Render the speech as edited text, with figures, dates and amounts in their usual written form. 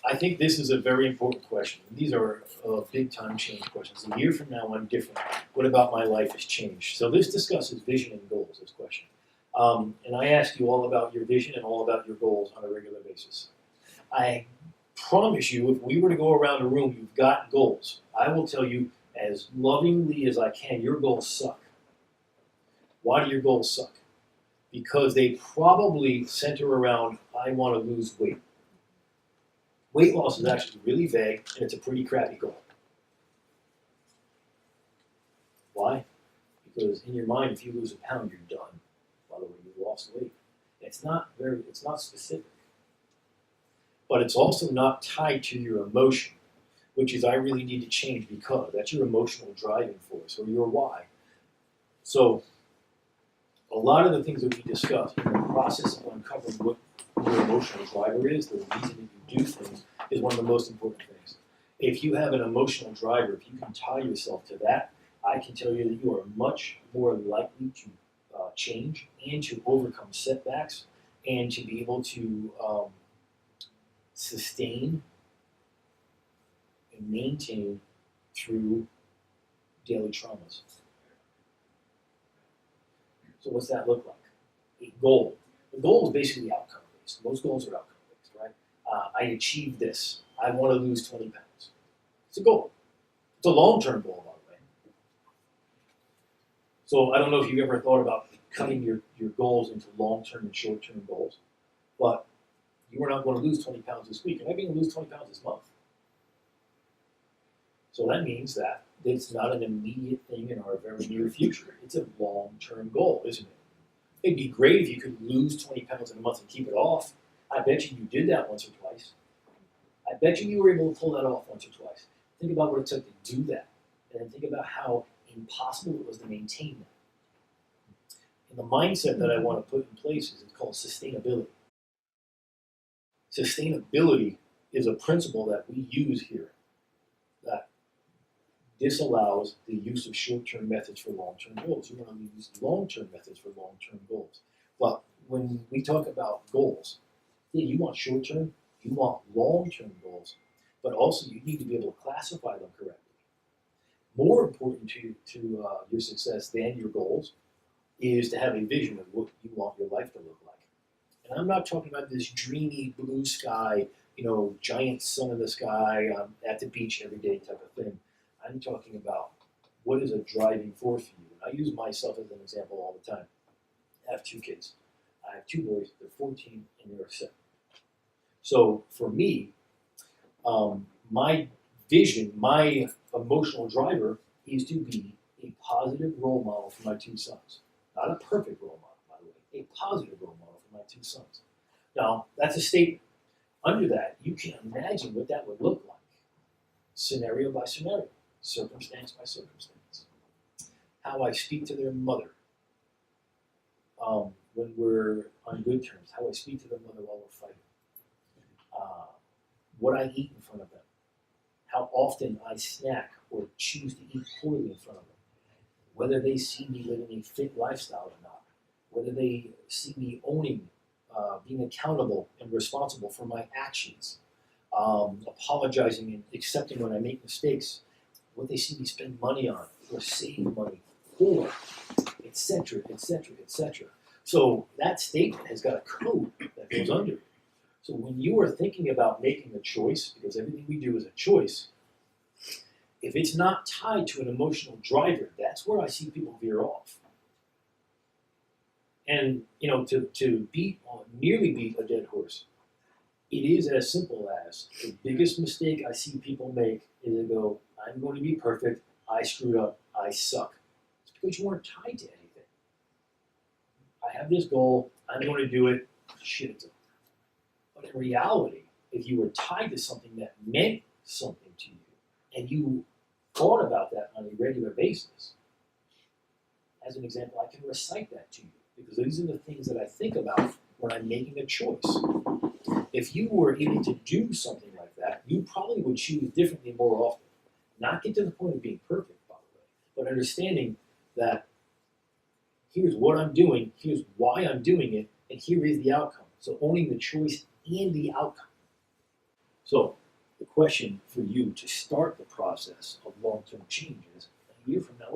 I think this is a very important question. These are big time change questions. A year from now, I'm different. What about my life has changed? So this discusses vision and goals, this question. And I ask you all about your vision and all about your goals on a regular basis. I promise you, if we were to go around a room, you've got goals. I will tell you as lovingly as I can, your goals suck. Why do your goals suck? Because they probably center around, I want to lose weight. Weight loss is actually really vague, and it's a pretty crappy goal. Why? Because in your mind, if you lose a pound, you're done. By the way, you lost weight. It's not specific. But it's also not tied to your emotion, which is I really need to change because that's your emotional driving force or your why. So a lot of the things that we discuss in the process of uncovering what your emotional driver is, the reason that you do things, is one of the most important things. If you have an emotional driver, if you can tie yourself to that, I can tell you that you are much more likely to change and to overcome setbacks and to be able to sustain and maintain through daily traumas. So what's that look like? A goal. The goal is basically outcome based. Most goals are outcome based, right? I achieved this. I want to lose 20 pounds. It's a goal. It's a long-term goal, by the way. So I don't know if you've ever thought about cutting your goals into long-term and short-term goals, but you are not going to lose 20 pounds this week. You're not going to lose 20 pounds this month. So that means that it's not an immediate thing in our very near future. It's a long-term goal, isn't it? It'd be great if you could lose 20 pounds in a month and keep it off. I bet you did that once or twice. I bet you were able to pull that off once or twice. Think about what it took to do that. And then think about how impossible it was to maintain that. And the mindset that I want to put in place is it's called sustainability. Sustainability is a principle that we use here that disallows the use of short-term methods for long-term goals. You want to use long-term methods for long-term goals. But when we talk about goals, yeah, you want short-term, you want long-term goals, but also you need to be able to classify them correctly. More important to your success than your goals is to have a vision of what you want your life to look like. And I'm not talking about this dreamy blue sky, giant sun in the sky at the beach every day type of thing. I'm talking about what is a driving force for you. And I use myself as an example all the time. I have 2 kids. I have 2 boys. They're 14 and they're 7. So for me, my vision, my emotional driver is to be a positive role model for my 2 sons. Not a perfect role model, by the way. A positive role model for my 2 sons. Now, that's a statement. Under that, you can imagine what that would look like. Scenario by scenario. Circumstance by circumstance. How I speak to their mother when we're on good terms. How I speak to their mother while we're fighting. What I eat in front of them. How often I snack or choose to eat poorly in front of them. Whether they see me living a fit lifestyle or not. Whether they see me owning, being accountable and responsible for my actions. Apologizing and accepting when I make mistakes. What they see me spend money on or save money for, etc., etc., etc. So that statement has got a code that goes under it. So when you are thinking about making a choice, because everything we do is a choice, if it's not tied to an emotional driver, that's where I see people veer off. And to nearly beat a dead horse, it is as simple as the biggest mistake I see people make is they go, I'm going to be perfect, I screwed up, I suck. It's because you weren't tied to anything. I have this goal, I'm going to do it, shit, it's over. But in reality, if you were tied to something that meant something to you, and you thought about that on a regular basis, as an example, I can recite that to you, because these are the things that I think about when I'm making a choice. If you were able to do something like that, you probably would choose differently more often. Not get to the point of being perfect, by the way, but understanding that here's what I'm doing, here's why I'm doing it, and here is the outcome. So owning the choice and the outcome. So the question for you to start the process of long-term change is, a year from now,